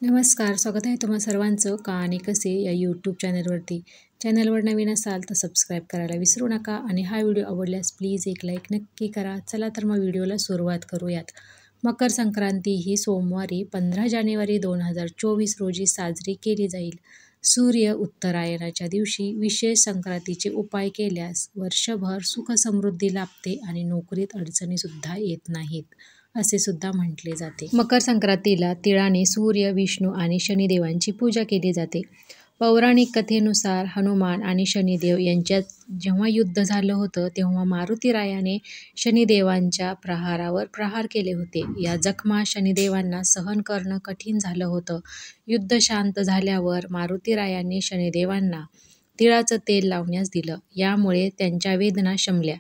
नमस्कार, स्वागत आहे तुम्हा सर्वांचं कहाणी कसे या यूट्यूब चॅनलवरती. चॅनलवर नवीन असाल तर सबस्क्राईब करायला विसरू नका आणि हा व्हिडिओ आवडल्यास प्लीज एक लाईक नक्की करा. चला तर मग व्हिडिओला सुरुवात करूयात. मकर संक्रांती ही सोमवारी 15 जानेवारी 2024 रोजी साजरी केली जाईल. सूर्य उत्तरायणाच्या दिवशी विशेष संक्रांतीचे उपाय केल्यास वर्षभर सुखसमृद्धी लाभते आणि नोकरीत अडचणीसुद्धा येत नाहीत, असे सुद्धा म्हटले जाते. मकर संक्रांतीला तिळाने सूर्य, विष्णू आणि शनिदेवांची पूजा केली जाते. पौराणिक कथेनुसार हनुमान आणि शनिदेव यांच्यात जेव्हा युद्ध झालं होतं तेव्हा मारुतीरायाने शनिदेवांच्या प्रहारावर प्रहार केले होते. या जखमा शनिदेवांना सहन करणं कठीण झालं होतं. युद्ध शांत झाल्यावर मारुतीरायांनी शनिदेवांना तिळाचं तेल लावण्यास दिलं. यामुळे त्यांच्या वेदना शमल्या.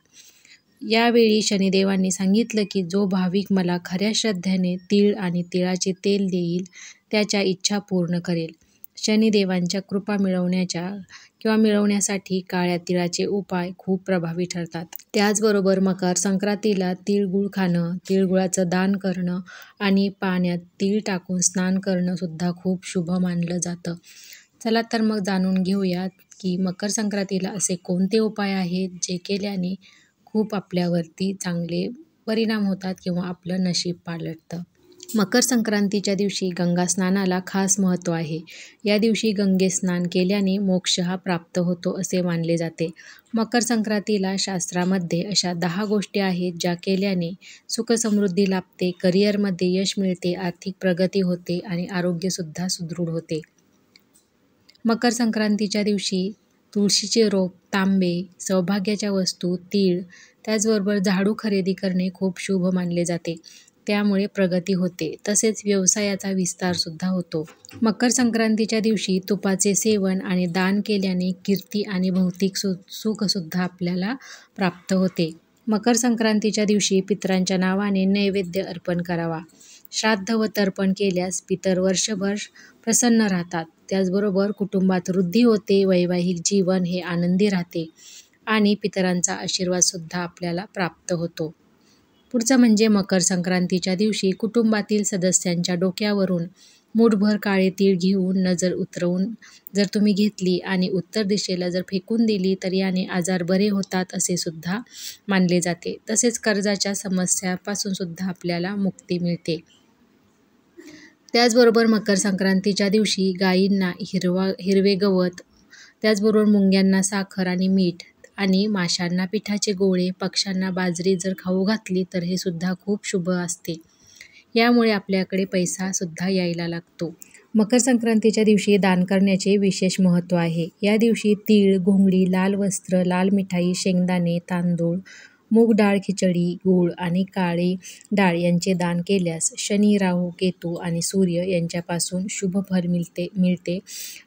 यावेळी शनिदेवांनी सांगितलं की जो भाविक मला खऱ्या श्रद्धेने तीळ आणि तिळाचे तेल देईल त्याच्या इच्छा पूर्ण करेल. शनिदेवांच्या कृपा मिळवण्यासाठी काळ्या तिळाचे उपाय खूप प्रभावी ठरतात. त्याचबरोबर मकर संक्रांतीला तिळगुळ खाणं, तिळगुळाचं दान करणं आणि पाण्यात तीळ टाकून स्नान करणं सुद्धा खूप शुभ मानलं जातं. चला तर मग जाणून घेऊयात की मकर संक्रांतीला असे कोणते उपाय आहेत जे केल्याने खूप आपल्यावरती चांगले परिणाम होतात किंवा आपलं नशीब पालटतं. मकर संक्रांतीच्या दिवशी गंगा स्नानाला खास महत्त्व आहे. या दिवशी गंगेत स्नान केल्याने मोक्ष हा प्राप्त होतो असे मानले जाते. मकर संक्रांतीला शास्त्रामध्ये अशा 10 गोष्टी आहेत ज्या केल्याने सुखसमृद्धी लाभते, करिअरमध्ये यश मिळते, आर्थिक प्रगती होते आणि आरोग्यसुद्धा सुदृढ होते. मकर संक्रांतीच्या दिवशी तुळशीचे रोप, तांबे, सौभाग्याच्या वस्तू, तीळ, त्याचबरोबर झाडू खरेदी करणे खूप शुभ मानले जाते. त्यामुळे प्रगती होते, तसेच व्यवसायाचा विस्तारसुद्धा होतो. मकर संक्रांतीच्या दिवशी तुपाचे सेवन आणि दान केल्याने कीर्ती आणि भौतिक सुखसुद्धा आपल्याला प्राप्त होते. मकर संक्रांतीच्या दिवशी पितरांच्या नावाने नैवेद्य अर्पण करावा. श्राद्ध व तर्पण केल्यास पितर वर्षभर प्रसन्न राहतात. त्याचबरोबर कुटुंबात वृद्धी होते, वैवाहिक जीवन हे आनंदी राहते आणि पितरांचा आशीर्वादसुद्धा आपल्याला प्राप्त होतो. पुढचं म्हणजे मकर संक्रांतीच्या दिवशी कुटुंबातील सदस्यांच्या डोक्यावरून मूठभर काळे तीळ घेऊन नजर उतरवून जर तुम्ही घेतली आणि उत्तर दिशेला जर फेकून दिली तर याने आजार बरे होतात असे सुद्धा मानले जाते. तसेच कर्जाच्या समस्यापासून सुद्धा आपल्याला मुक्ती मिळते. त्याचबरोबर मकर संक्रांतीच्या दिवशी गायींना हिरवे गवत, त्याचबरोबर मुंग्यांना साखर आणि मीठ आणि माशांना पिठाचे गोळे, पक्ष्यांना बाजरी जर खाऊ घातली तर हे सुद्धा खूप शुभ असते. यामुळे आपल्याकडे पैसा सुद्धा यायला लागतो. मकर संक्रांतीच्या दिवशी दान करण्याचे विशेष महत्त्व आहे. या दिवशी तीळ, घोंगडी, लाल वस्त्र, लाल मिठाई, शेंगदाणे, तांदूळ, मूग डाळ, खिचडी, गूळ आणि काळे डाळ यांचे दान केल्यास शनी, राहू, केतू आणि सूर्य यांच्यापासून शुभ फळ मिळते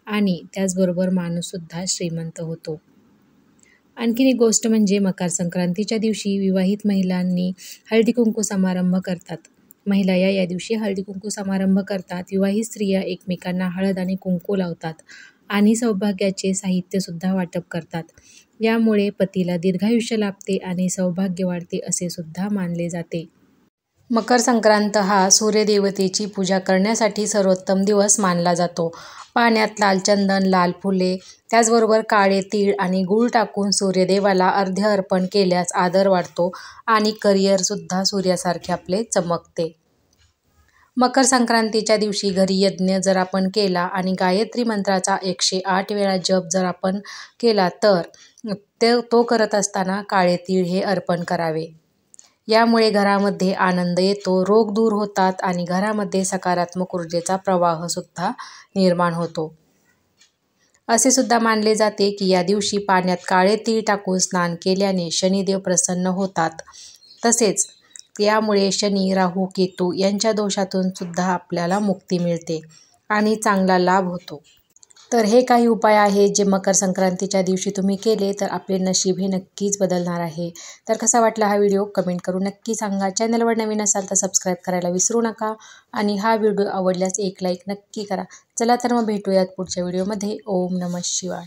आणि त्याचबरोबर माणूससुद्धा श्रीमंत होतो. आणखीन एक गोष्ट म्हणजे मकर संक्रांतीच्या दिवशी विवाहित महिलांनी हळदी कुंकू समारंभ करतात. महिला या दिवशी हळदी कुंकू समारंभ करतात. विवाहित स्त्रिया एकमेकांना हळद आणि कुंकू लावतात आणि सौभाग्याचे साहित्यसुद्धा वाटप करतात. यामुळे पतीला दीर्घायुष्य लाभते आणि सौभाग्य वाढते असे सुद्धा मानले जाते. मकर संक्रांत हा सूर्यदेवतेची पूजा करण्यासाठी सर्वोत्तम दिवस मानला जातो. पाण्यात लाल चंदन, लाल फुले, त्याचबरोबर काळे तीळ आणि गूळ टाकून सूर्यदेवाला अर्घ्य अर्पण केल्यास आदर वाढतो आणि करिअरसुद्धा सूर्यासारखे आपले चमकते. मकर संक्रांतीच्या दिवशी घरी यज्ञ जर आपण केला आणि गायत्री मंत्राचा 108 वेळा जप जर आपण केला तर तो करत असताना काळे तीळ हे अर्पण करावे. यामुळे घरामध्ये आनंद येतो, रोग दूर होतात आणि घरामध्ये सकारात्मक ऊर्जेचा प्रवाह सुद्धा निर्माण होतो. असे सुद्धा मानले जाते की या दिवशी पाण्यात काळे तीळ टाकून स्नान केल्याने शनिदेव प्रसन्न होतात. तसेच यामुळे शनी, राहू, केतू यांच्या दोषातून सुद्धा आपल्याला मुक्ती मिळते आणि चांगला लाभ होतो. तर हे काही उपाय आहेत जे मकर संक्रांतीच्या दिवशी तुम्ही केले तर आपले नशीब हे नक्कीच बदलणार आहे. तर कसा वाटला हा व्हिडिओ कमेंट करून नक्की सांगा. चॅनलवर नवीन असाल तर सबस्क्राईब करायला विसरू नका आणि हा व्हिडिओ आवडल्यास एक लाईक नक्की करा. चला तर मग भेटूयात पुढच्या व्हिडिओमध्ये. ओम नमः शिवाय.